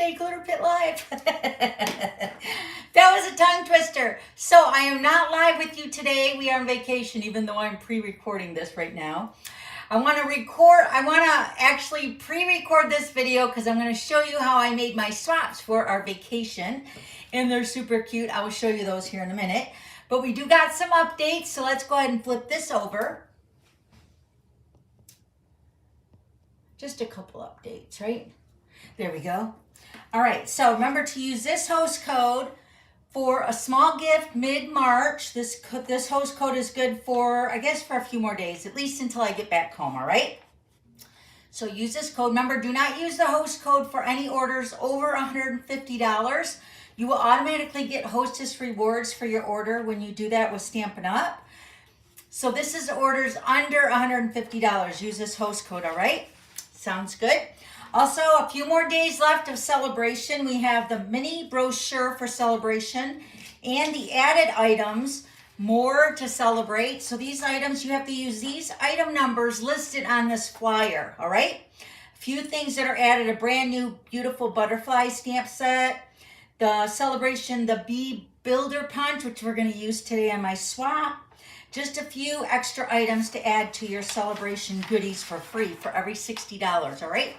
Yay, Glitter Pit Live. That was a tongue twister. So I am not live with you today. We are on vacation, even though I'm pre-recording this right now. I want to actually pre-record this video because I'm going to show you how I made my swaps for our vacation. And they're super cute. I will show you those here in a minute. But we do got some updates, so let's go ahead and flip this over. Just a couple updates, right? There we go. All right, so remember to use this host code for a small gift mid-March. This host code is good for, I guess, for a few more days, at least until I get back home, all right? So use this code. Remember, do not use the host code for any orders over $150. You will automatically get hostess rewards for your order when you do that with Stampin' Up. So this is orders under $150. Use this host code, all right? Sounds good. Also, a few more days left of Sale-a-Bration. We have the mini brochure for Sale-a-Bration and the added items, more to celebrate. So these items, you have to use these item numbers listed on this flyer, all right? A few things that are added, a brand new beautiful butterfly stamp set, the Sale-a-Bration, the Bee Builder Punch, which we're going to use today on my swap. Just a few extra items to add to your Sale-a-Bration goodies for free for every $60, all right?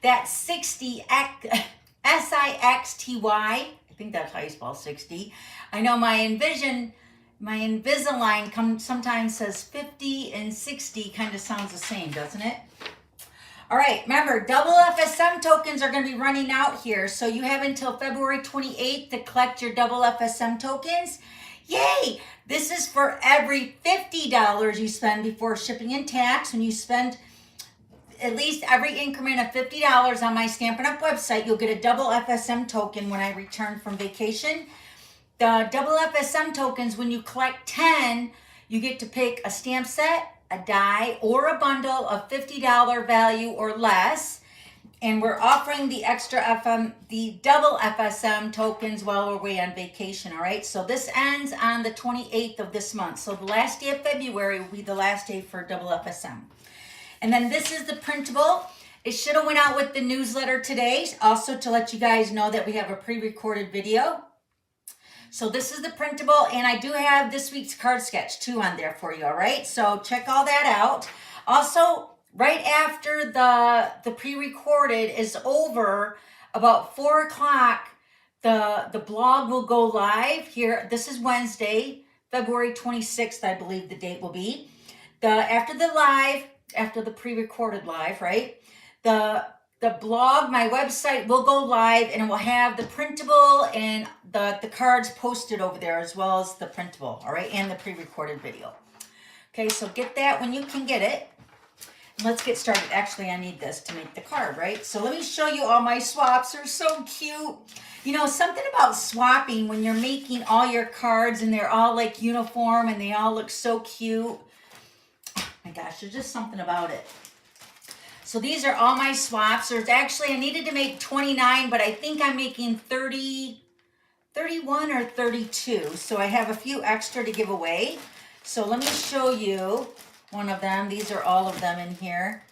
That's 60, S-I-X-T-Y. I think that's how you spell 60. I know my Invisalign sometimes says 50 and 60, kind of sounds the same, doesn't it? All right, remember, double FSM tokens are going to be running out here. So you have until February 28th to collect your double FSM tokens. Yay! This is for every $50 you spend before shipping and tax. When you spend at least every increment of $50 on my Stampin' Up website, you'll get a double FSM token when I return from vacation. The double FSM tokens, when you collect 10, you get to pick a stamp set, a die, or a bundle of $50 value or less. And we're offering the the double FSM tokens while we're away on vacation, all right? So this ends on the 28th of this month. So the last day of February will be the last day for double FSM. And then this is the printable. It should have went out with the newsletter today, also to let you guys know that we have a pre-recorded video. So this is the printable, and I do have this week's card sketch too on there for you, all right? So check all that out. Also, right after the pre-recorded is over, about 4 o'clock, the blog will go live here. This is Wednesday, February 26th, I believe the date will be. After the pre-recorded live, right? The blog, my website will go live, and it will have the printable and the cards posted over there, as well as the printable, all right? And the pre-recorded video. Okay, so get that when you can get it. Let's get started. Actually, I need this to make the card, right? So let me show you all my swaps. They're so cute. You know, something about swapping when you're making all your cards and they're all like uniform and they all look so cute. Oh my gosh, there's just something about it. So these are all my swaps. There's actually, I needed to make 29, but I think I'm making 31 or 32. So I have a few extra to give away. So let me show you one of them. These are all of them in here.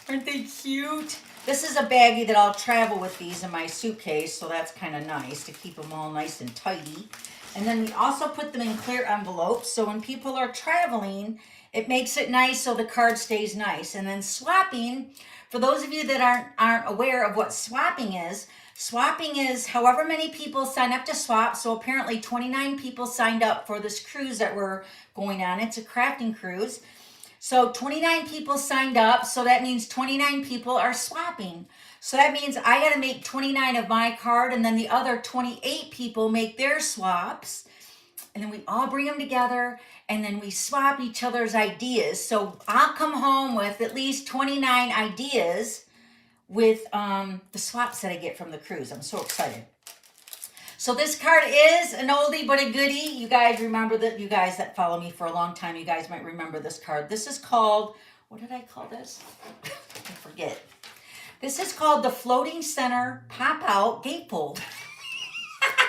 Aren't they cute? This is a baggie that I'll travel with these in my suitcase, so that's kind of nice to keep them all nice and tidy. And then we also put them in clear envelopes, so when people are traveling, it makes it nice so the card stays nice. And then swapping, for those of you that aren't aware of what swapping is however many people sign up to swap. So apparently 29 people signed up for this cruise that we're going on. It's a crafting cruise. So 29 people signed up, so that means 29 people are swapping. So that means I got to make 29 of my card, and then the other 28 people make their swaps, and then we all bring them together, and then we swap each other's ideas. So I'll come home with at least 29 ideas with the swaps that I get from the cruise. I'm so excited. So this card is an oldie but a goodie. You guys remember that, you guys that follow me for a long time, you guys might remember this card. This is called, what did I call this? I forget. This is called the Floating Center Pop-Out Gatefold.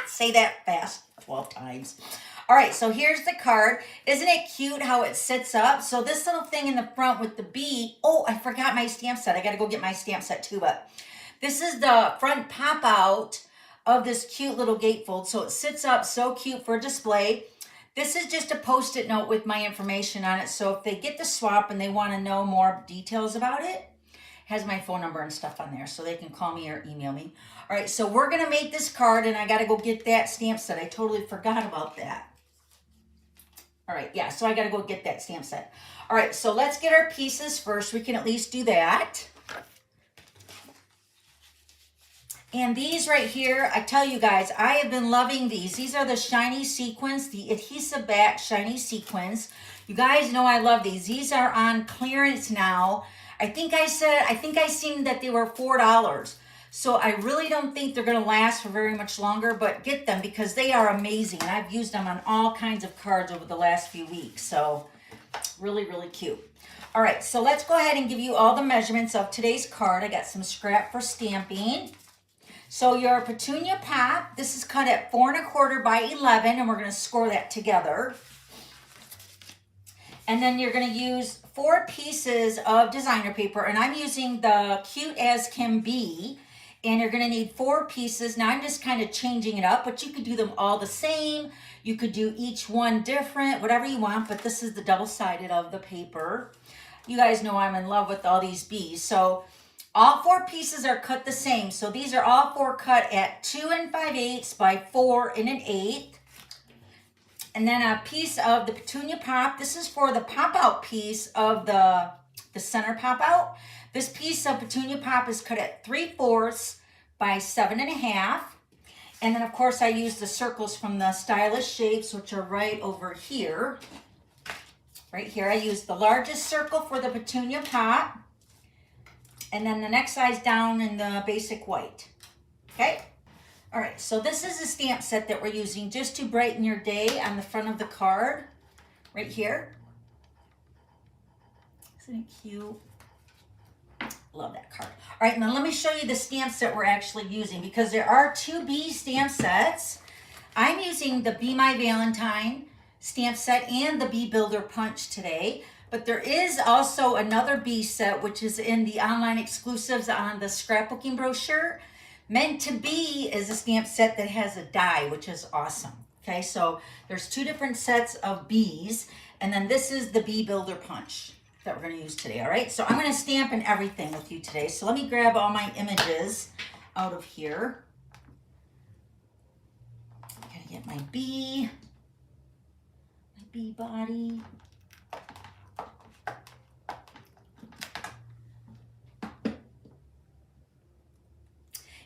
Say that fast 12 times. All right, so here's the card. Isn't it cute how it sits up? So this little thing in the front with the bee. Oh, I forgot my stamp set. I got to go get my stamp set too, but This is the front pop out of this cute little gatefold. So it sits up so cute for display. This is just a post-it note with my information on it. So if they get the swap and they want to know more details about it, has my phone number and stuff on there, so they can call me or email me. All right, so we're gonna make this card, and I gotta go get that stamp set. I totally forgot about that. All right, yeah, so I gotta go get that stamp set. All right, so let's get our pieces first. We can at least do that. And these right here, I tell you guys, I have been loving these. These are the shiny sequins, the adhesive back shiny sequins. You guys know I love these. These are on clearance now. I think I seen that they were $4. So I really don't think they're gonna last for very much longer, but get them because they are amazing. And I've used them on all kinds of cards over the last few weeks. So really, really cute. All right, so let's go ahead and give you all the measurements of today's card. I got some scrap for stamping. So your petunia pop, this is cut at 4 1/4 by 11, and we're gonna score that together. And then you're gonna use 4 pieces of designer paper, and I'm using the Cute as Can Be, and you're gonna need 4 pieces. Now I'm just kind of changing it up, but you could do them all the same. You could do each one different, whatever you want, but this is the double-sided of the paper. You guys know I'm in love with all these bees. So all 4 pieces are cut the same. So these are all 4 cut at 2 5/8 by 4 1/8. And then a piece of the petunia pop. This is for the pop out piece of the center pop out. This piece of petunia pop is cut at 3/4 by 7 1/2. And then of course I use the circles from the Stylish Shapes, which are right over here. Right here, I use the largest circle for the petunia pop. And then the next size down in the basic white. Okay? All right, so this is a stamp set that we're using just to brighten your day on the front of the card, right here. Isn't it cute? Love that card. All right, now let me show you the stamps that we're actually using because there are 2 bee stamp sets. I'm using the Be My Valentine stamp set and the Bee Builder Punch today, but there is also another bee set which is in the online exclusives on the scrapbooking brochure. Meant to Be is a stamp set that has a die, which is awesome. Okay, so there's 2 different sets of bees, and then this is the Bee Builder Punch that we're going to use today. All right, so I'm going to stamp in everything with you today. So let me grab all my images out of here. I gotta get my bee body.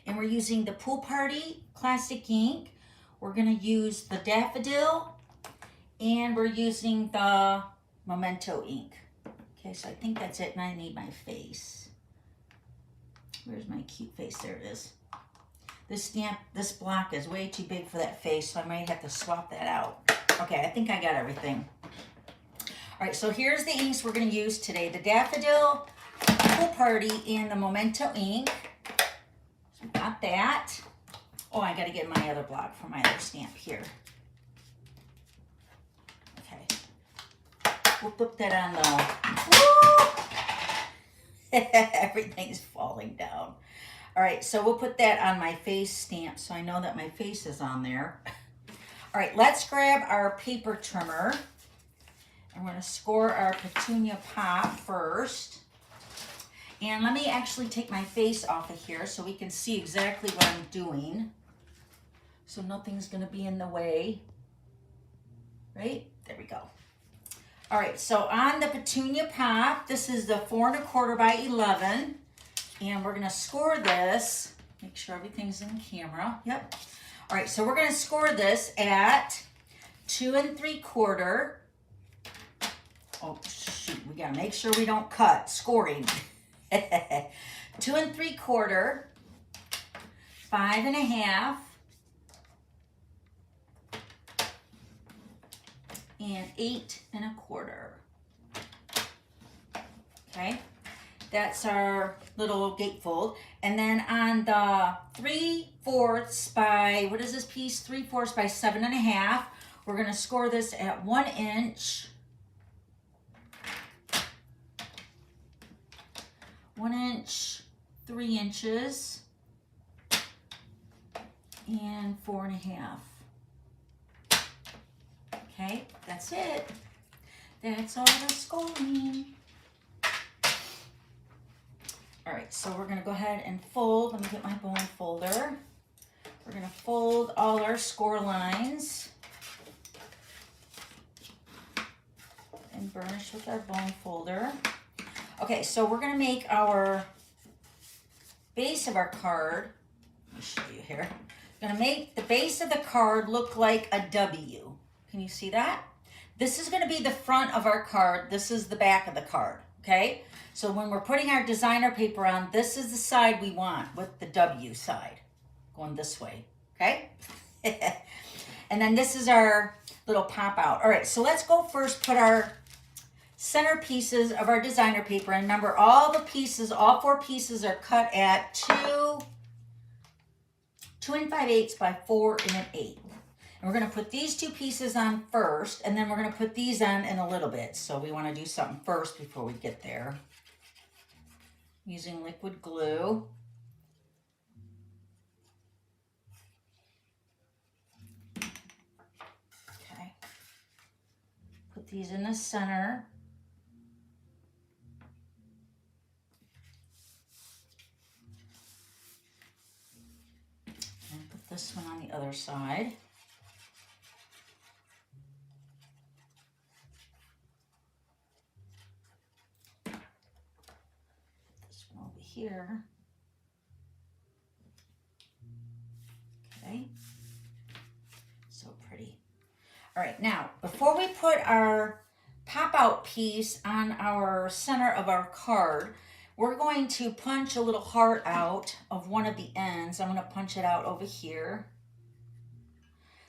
And we're using the Pool Party Classic ink. We're gonna use the Daffodil, and we're using the Memento ink. Okay, so I think that's it, and I need my face. Where's my cute face? There it is. This block is way too big for that face, so I might have to swap that out. Okay, I think I got everything. All right, so here's the inks we're gonna use today. The Daffodil, Pool Party, and the Memento ink. Got that. Oh, I got to get my other block for my other stamp here. Okay. We'll put that on the... Everything's falling down. All right, so we'll put that on my face stamp so I know that my face is on there. All right, let's grab our paper trimmer. I'm going to score our petunia pop first. And let me actually take my face off of here so we can see exactly what I'm doing. So nothing's going to be in the way. Right? There we go. All right, so on the petunia pop, this is the 4 1/4 by 11. And we're going to score this. Make sure everything's in camera. Yep. All right, so we're going to score this at 2 3/4. Oh, shoot. We got to make sure we don't cut. Scoring. 2 3/4, 5 1/2, and 8 1/4. Okay, that's our little gatefold. And then on the 3/4 by, what is this piece? 3/4 by 7 1/2. We're going to score this at 1 inch. 1 inch, 3 inches, and 4.5. Okay, that's it. That's all the scoring. All right, so we're gonna go ahead and fold. Let me get my bone folder. We're gonna fold all our score lines and burnish with our bone folder. Okay, so we're gonna make our base of our card. Let me show you here. I'm gonna make the base of the card look like a W. Can you see that? This is gonna be the front of our card. This is the back of the card, okay? So when we're putting our designer paper on, this is the side we want with the W side, going this way, okay? And then this is our little pop out. All right, so let's go first put our center pieces of our designer paper. And remember, all the pieces, all 4 pieces are cut at 2 5/8 by 4 1/8. And we're gonna put these 2 pieces on first, and then we're gonna put these on in a little bit. So we wanna do something first before we get there. Using liquid glue. Okay. Put these in the center. And put this one on the other side. Here. Okay, so pretty. All right, now before we put our pop out piece on our center of our card, we're going to punch a little heart out of one of the ends. I'm going to punch it out over here.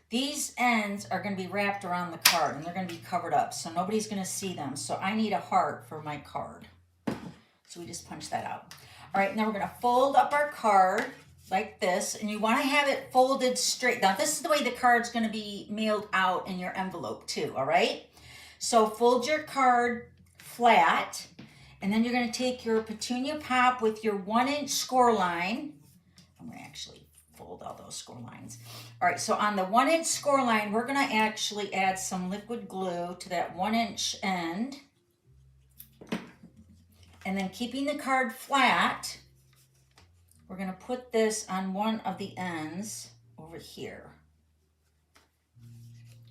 These ends are going to be wrapped around the card and they're going to be covered up, so nobody's going to see them. So I need a heart for my card. So we just punch that out. All right, now we're gonna fold up our card like this, and you wanna have it folded straight. Now this is the way the card's gonna be mailed out in your envelope too, all right? So fold your card flat, and then you're gonna take your petunia pop with your 1-inch score line. I'm gonna actually fold all those score lines. All right, so on the 1-inch score line, we're gonna actually add some liquid glue to that 1-inch end. And then keeping the card flat, we're gonna put this on one of the ends over here.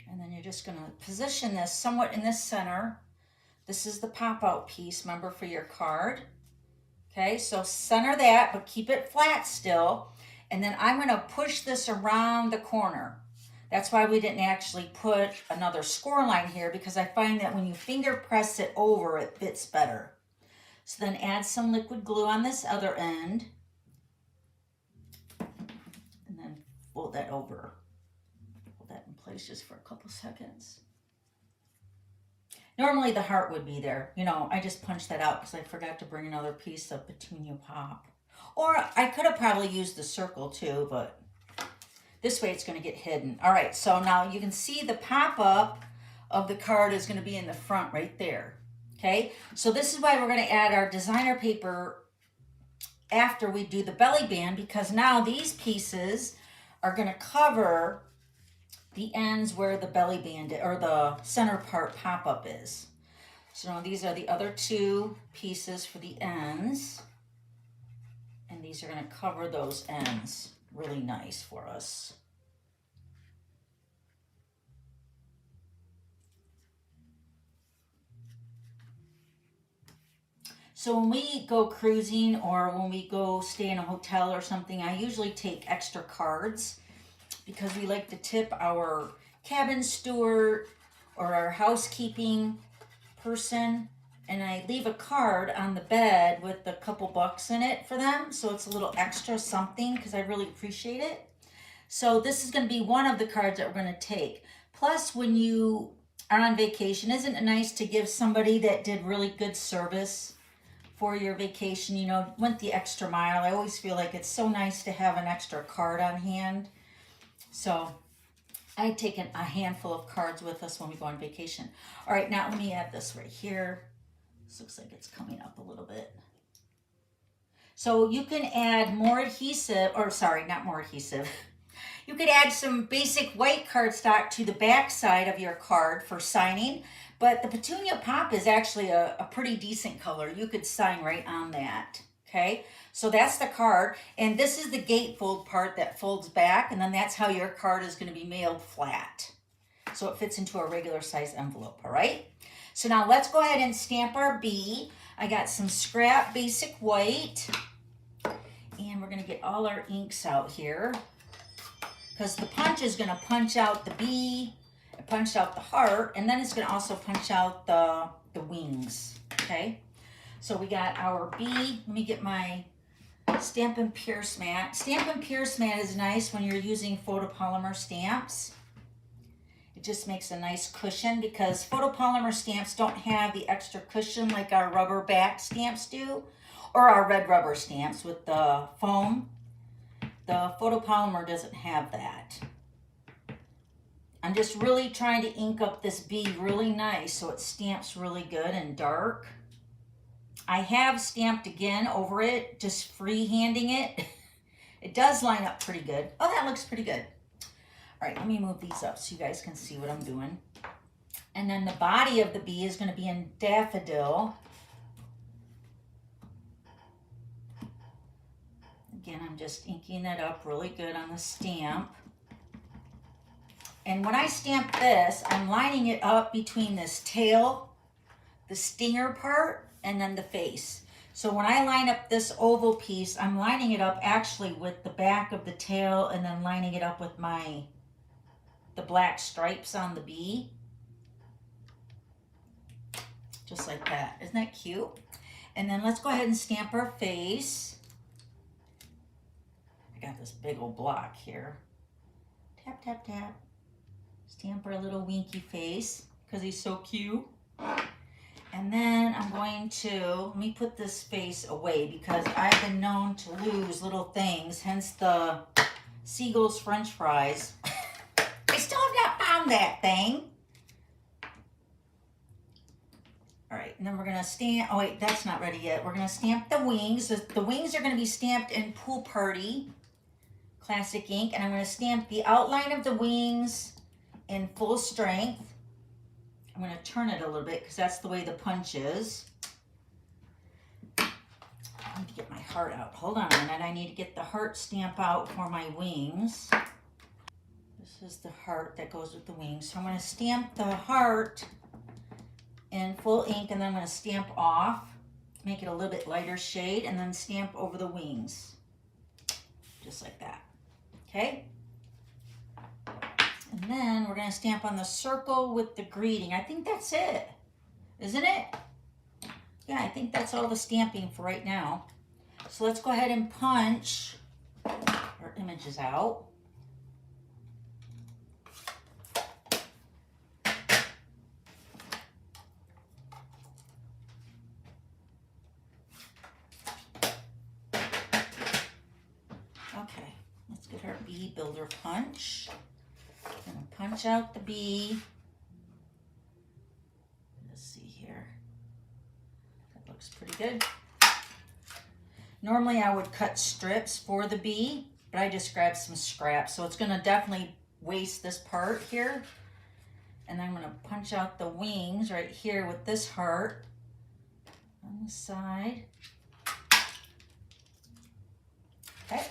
And then you're just gonna position this somewhat in the center. This is the pop-out piece, remember, for your card. Okay, so center that, but keep it flat still. And then I'm gonna push this around the corner. That's why we didn't actually put another score line here, because I find that when you finger press it over, it fits better. So then add some liquid glue on this other end. And then fold that over. Hold that in place just for a couple seconds. Normally the heart would be there. You know, I just punched that out because I forgot to bring another piece of petunia pop. Or I could have probably used the circle too, but this way it's going to get hidden. All right, so now you can see the pop-up of the card is going to be in the front right there. Okay, so this is why we're going to add our designer paper after we do the belly band, because now these pieces are going to cover the ends where the belly band or the center part pop-up is. So now these are the other 2 pieces for the ends, and these are going to cover those ends really nice for us. So when we go cruising or when we go stay in a hotel or something, I usually take extra cards because we like to tip our cabin steward or our housekeeping person. And I leave a card on the bed with a couple bucks in it for them. So it's a little extra something because I really appreciate it. So this is going to be one of the cards that we're going to take. Plus, when you are on vacation, isn't it nice to give somebody that did really good service for your vacation, you know, went the extra mile? I always feel like it's so nice to have an extra card on hand. So I take a handful of cards with us when we go on vacation. All right, now let me add this right here. This looks like it's coming up a little bit. So you can add more adhesive, or sorry, not more adhesive. You could add some basic white cardstock to the back side of your card for signing, but the Petunia Pop is actually a pretty decent color. You could sign right on that, okay? So that's the card, and this is the gatefold part that folds back, and then that's how your card is going to be mailed flat. So it fits into a regular size envelope, all right? So now let's go ahead and stamp our B. I got some scrap basic white, and we're going to get all our inks out here, because the punch is going to punch out the B, punch out the heart, and then it's going to also punch out the wings, okay? So we got our B. Let me get my Stampin' Pierce mat. Stampin' Pierce mat is nice when you're using photopolymer stamps. It just makes a nice cushion, because photopolymer stamps don't have the extra cushion like our rubber back stamps do, or our red rubber stamps with the foam. The photopolymer doesn't have that. I'm just really trying to ink up this B really nice so it stamps really good and dark. I have stamped again over it, just free-handing it. It does line up pretty good. Oh, that looks pretty good. All right, let me move these up so you guys can see what I'm doing. And then the body of the B is going to be in daffodil. Again, I'm just inking it up really good on the stamp. And when I stamp this, I'm lining it up between this tail, the stinger part, and then the face. So when I line up this oval piece, I'm lining it up actually with the back of the tail and then lining it up with the black stripes on the B. Just like that. Isn't that cute? And then let's go ahead and stamp our face. I got this big old block here. Tap, tap, tap. Stamp our little winky face because he's so cute. And then I'm going to, let me put this face away because I've been known to lose little things, hence the Seagulls French fries. I still have not found that thing. All right, and then we're gonna stamp, oh wait, that's not ready yet. We're gonna stamp the wings. The wings are gonna be stamped in Pool Party Classic ink, and I'm gonna stamp the outline of the wings in full strength. I'm going to turn it a little bit because that's the way the punch is. I need to get my heart out. Hold on a minute. I need to get the heart stamp out for my wings. This is the heart that goes with the wings. So I'm going to stamp the heart in full ink, and then I'm going to stamp off, make it a little bit lighter shade, and then stamp over the wings. Just like that. Okay? And then we're going to stamp on the circle with the greeting. I think that's it, isn't it? Yeah, I think that's all the stamping for right now. So let's go ahead and punch our images out. Okay, let's get our bee builder punch. Gonna punch out the bee. Let's see here. That looks pretty good. Normally I would cut strips for the bee, but I just grabbed some scraps. So it's gonna definitely waste this part here. And I'm gonna punch out the wings right here with this heart on the side. Okay,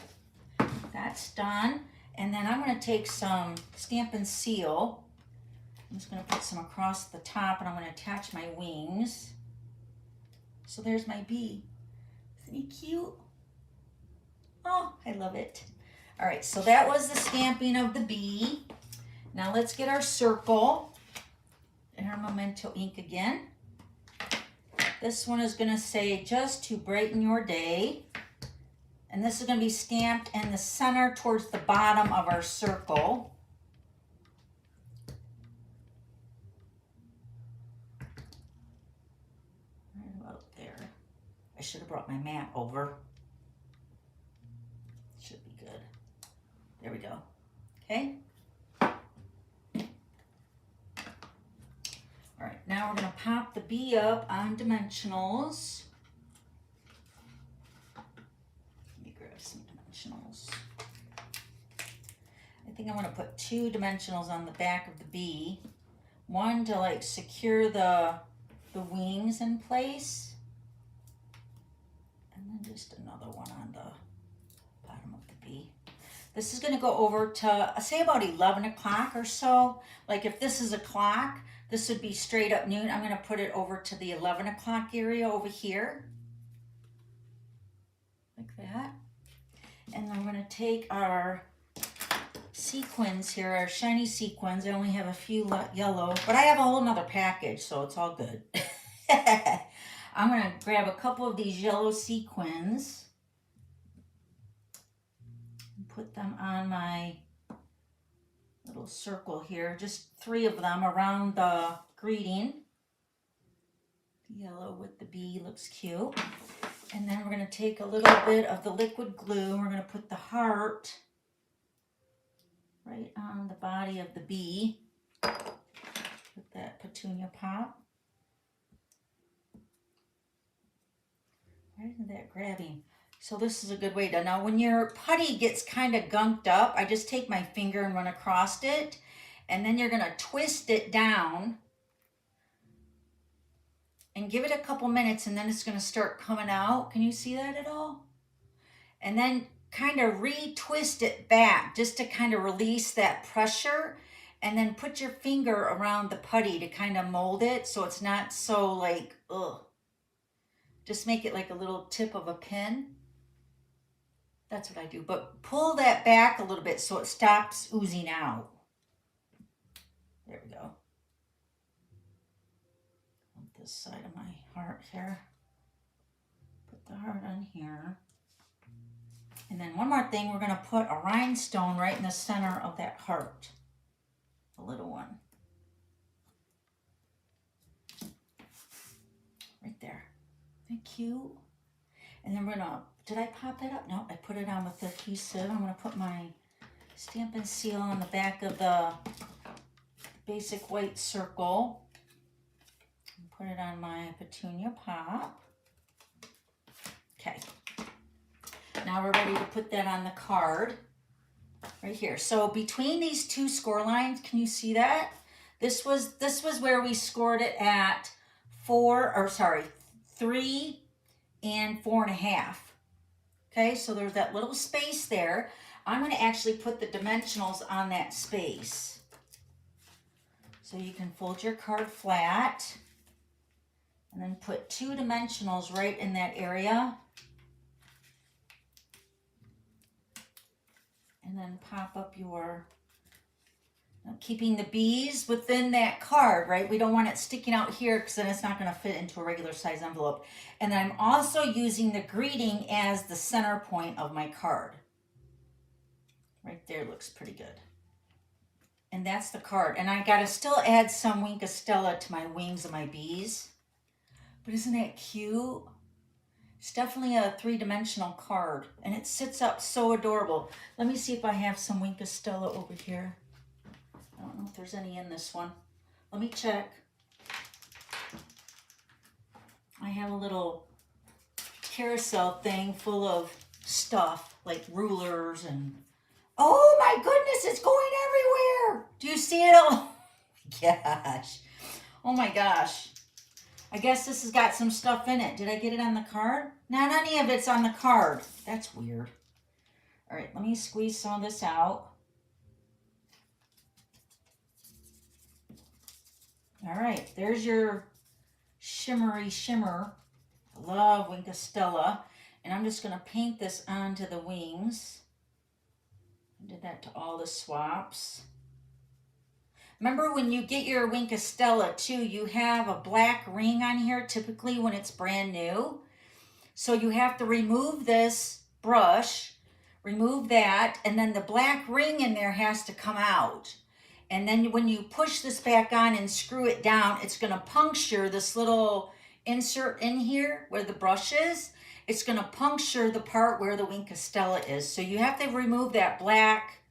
that's done. And then I'm going to take some Stampin' Seal. I'm just going to put some across the top, and I'm going to attach my wings. So there's my bee. Isn't he cute? Oh, I love it. All right, so that was the stamping of the bee. Now let's get our circle and our Memento ink again. This one is going to say, just to brighten your day. And this is going to be stamped in the center towards the bottom of our circle. Right about there. I should have brought my mat over. Should be good. There we go. Okay. All right, now we're going to pop the bee up on dimensionals. think I'm going to put 2 dimensionals on the back of the bee. One to like secure the wings in place. And then just another one on the bottom of the bee. This is going to go over to, say, about 11 o'clock or so. Like if this is a clock, this would be straight up noon. I'm going to put it over to the 11 o'clock area over here. Like that. And then I'm going to take our sequins here, our shiny sequins. I only have a few yellow, but I have a whole nother package, so it's all good. I'm going to grab a couple of these yellow sequins and put them on my little circle here. Just 3 of them around the greeting. Yellow with the bee looks cute. And then we're going to take a little bit of the liquid glue. We're going to put the heart right on the body of the bee with that petunia pop. Why isn't that grabbing? So this is a good way to know. When your putty gets kind of gunked up, I just take my finger and run across it. And then you're going to twist it down and give it a couple minutes, and then it's going to start coming out. Can you see that at all? And then kind of retwist it back just to kind of release that pressure, and then put your finger around the putty to kind of mold it so it's not so like, ugh. Just make it like a little tip of a pin. That's what I do. But pull that back a little bit so it stops oozing out. There we go. This side of my heart here. Put the heart on here. And then one more thing, we're going to put a rhinestone right in the center of that heart. A little one. Right there. Isn't that cute? And then we're going to, did I pop that up? No, I put it on with the adhesive. I'm going to put my Stampin' Seal on the back of the basic white circle. Put it on my petunia pop. Okay. Now we're ready to put that on the card right here. So between these 2 score lines, can you see that? This was where we scored it at 3 and 4.5. Okay, so there's that little space there. I'm going to actually put the dimensionals on that space. So you can fold your card flat. And then put 2 dimensionals right in that area. And then pop up your, keeping the bees within that card, right? We don't want it sticking out here because then it's not going to fit into a regular size envelope. And then I'm also using the greeting as the center point of my card. Right there looks pretty good. And that's the card. And I got to still add some Wink of Stella to my wings of my bees. But isn't that cute? It's definitely a 3-dimensional card, and it sits up so adorable. Let me see if I have some Wink of Stella over here. I don't know if there's any in this one. Let me check. I have a little carousel thing full of stuff, like rulers and... Oh my goodness, it's going everywhere! Do you see it? Oh my gosh. Oh my gosh. I guess this has got some stuff in it. Did I get it on the card? Not any of it's on the card. That's weird. All right, let me squeeze some of this out. All right, there's your shimmery shimmer. I love Wink of Stella. And I'm just going to paint this onto the wings. I did that to all the swaps. Remember when you get your Wink of Stella too, you have a black ring on here typically when it's brand new. So you have to remove this brush, remove that, and then the black ring in there has to come out. And then when you push this back on and screw it down, it's going to puncture this little insert in here where the brush is. It's going to puncture the part where the Wink of Stella is. So you have to remove that black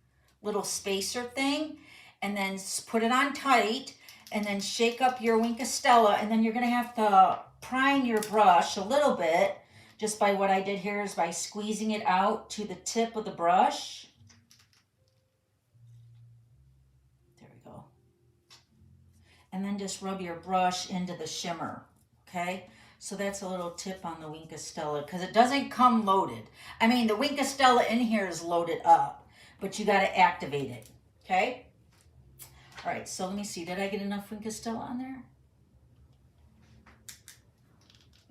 little spacer thing. And then put it on tight, and then shake up your Wink of Stella, and then you're going to have to prime your brush a little bit, just by what I did here is by squeezing it out to the tip of the brush. go. And then just rub your brush into the shimmer, okay? So that's a little tip on the Wink of Stella, because it doesn't come loaded. I mean, the Wink of Stella in here is loaded up, but you got to activate it, okay? All right, so let me see. Did I get enough Wink of Stella on there?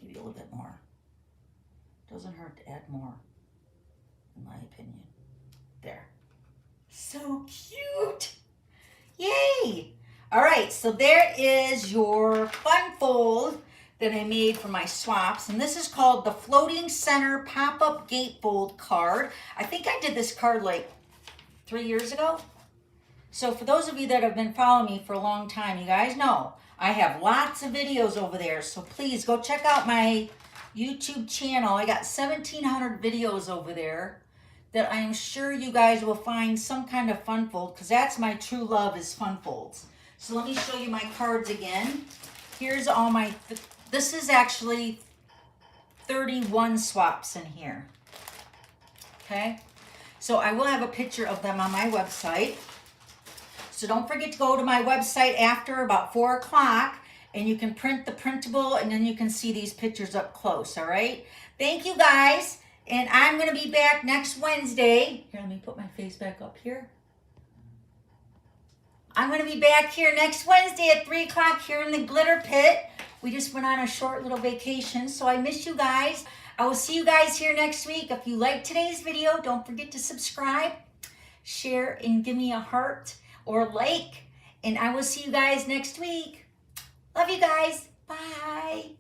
Maybe a little bit more. Doesn't hurt to add more, in my opinion. There. So cute. Yay. All right, so there is your fun fold that I made for my swaps. And this is called the Floating Center Pop-Up Gatefold card. I think I did this card like 3 years ago. So for those of you that have been following me for a long time, you guys know I have lots of videos over there. So please go check out my YouTube channel. I got 1,700 videos over there that I am sure you guys will find some kind of fun fold, because that's my true love, is fun folds. So let me show you my cards again. Here's all my, this is actually 31 swaps in here. Okay, so I will have a picture of them on my website. So don't forget to go to my website after about 4 o'clock, and you can print the printable, and then you can see these pictures up close, all right? Thank you guys, and I'm gonna be back next Wednesday. Here, let me put my face back up here. I'm gonna be back here next Wednesday at 3 o'clock here in the Glitter Pit. We just went on a short little vacation, so I miss you guys. I will see you guys here next week. If you liked today's video, don't forget to subscribe, share, and give me a heart or like, and I will see you guys next week. Love you guys. Bye.